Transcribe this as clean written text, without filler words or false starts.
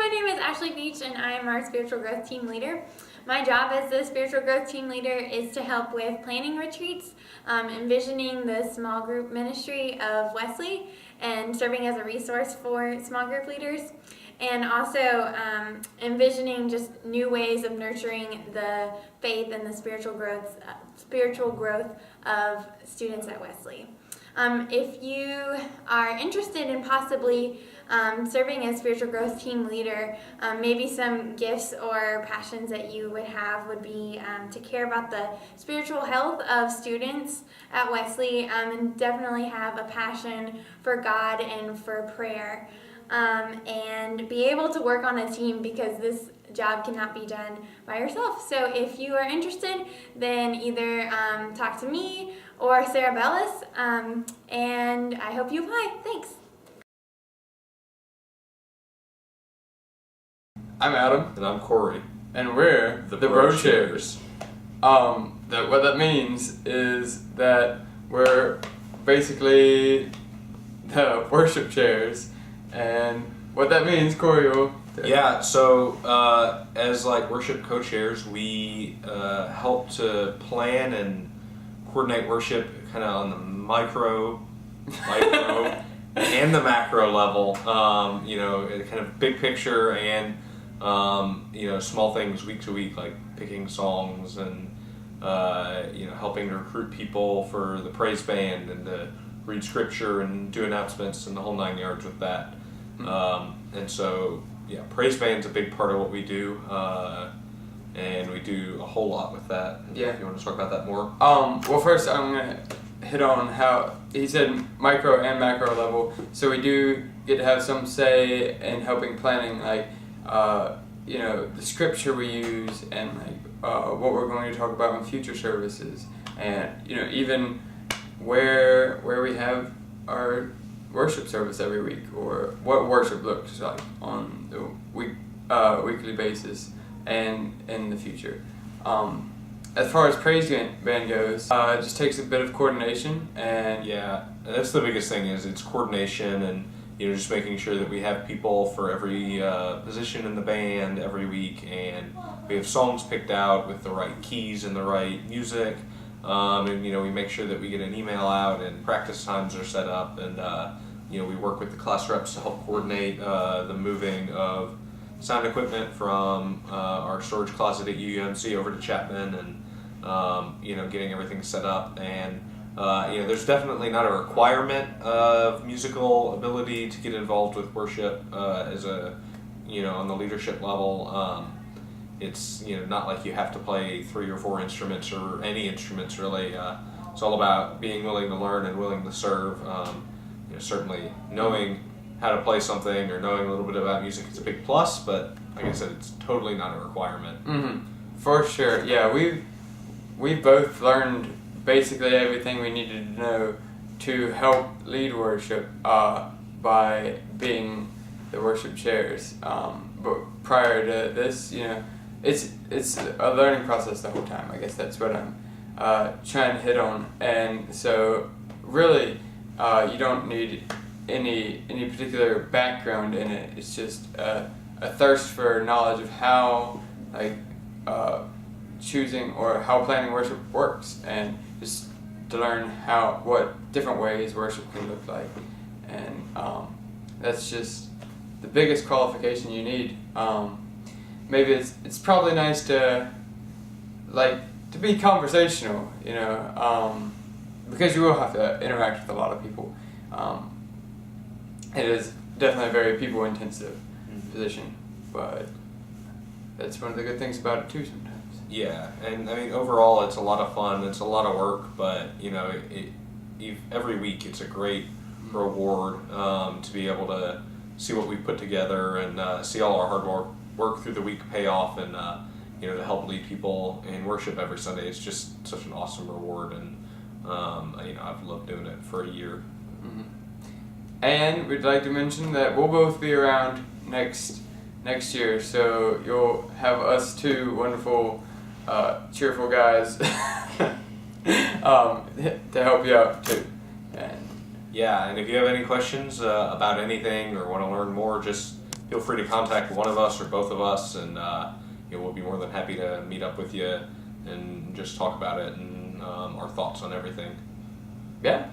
my name is Ashley Beach, and I am our spiritual growth team leader. My job as the spiritual growth team leader is to help with planning retreats, envisioning the small group ministry of Wesley, and serving as a resource for small group leaders, and also envisioning just new ways of nurturing the faith and the spiritual growth of students at Wesley. If you are interested in possibly serving as spiritual growth team leader, maybe some gifts or passions that you would have would be to care about the spiritual health of students at Wesley, and definitely have a passion for God and for prayer, and be able to work on a team, because this job cannot be done by yourself. So if you are interested, then either talk to me or Sarah Bellis, and I hope you apply. Thanks. I'm Adam. And I'm Corey. And we're the Bro Chairs. What that means is that we're basically the worship chairs. And what that means, Corey will tell you. Yeah, so as like worship co-chairs, we help to plan and coordinate worship kind of on the micro and the macro level, kind of big picture and small things week to week, like picking songs and helping to recruit people for the praise band and to read scripture and do announcements and the whole 9 yards with that. And so praise band's a big part of what we do, and we do a whole lot with that. Yeah. If you want to talk about that more? Well, first I'm gonna hit on how he said micro and macro level. So we do get to have some say in helping planning, like the scripture we use, and what we're going to talk about in future services, and even where we have our worship service every week, or what worship looks like on the weekly basis and in the future. As far as praise band goes, it just takes a bit of coordination, and that's the biggest thing, is it's coordination and just making sure that we have people for every position in the band every week, and we have songs picked out with the right keys and the right music, and we make sure that we get an email out and practice times are set up, and we work with the class reps to help coordinate the moving of sound equipment from our storage closet at UUMC over to Chapman, and getting everything set up. And there's definitely not a requirement of musical ability to get involved with worship as a on the leadership level. It's not like you have to play 3 or 4 instruments or any instruments really. It's all about being willing to learn and willing to serve. Certainly knowing how to play something or knowing a little bit about music is a big plus, but like I said, it's totally not a requirement. For sure. Yeah, we both learned basically everything we needed to know to help lead worship by being the worship chairs. But prior to this, it's a learning process the whole time. I guess that's what I'm trying to hit on. And so really, you don't need any particular background in it. It's just a thirst for knowledge of how choosing or how planning worship works, and just to learn what different ways worship can look like. And that's just the biggest qualification you need. Maybe it's probably nice to be conversational, because you will have to interact with a lot of people. It is definitely a very people-intensive position, but that's one of the good things about it too sometimes. Yeah, and I mean overall it's a lot of fun, it's a lot of work, but every week it's a great reward to be able to see what we put together and see all our hard work through the week pay off, and to help lead people in worship every Sunday. It's just such an awesome reward, and I've loved doing it for a year. And we'd like to mention that we'll both be around next year, so you'll have us two wonderful, cheerful guys to help you out too. And if you have any questions about anything or want to learn more, just feel free to contact one of us or both of us, and we'll be more than happy to meet up with you and just talk about it and our thoughts on everything. Yeah.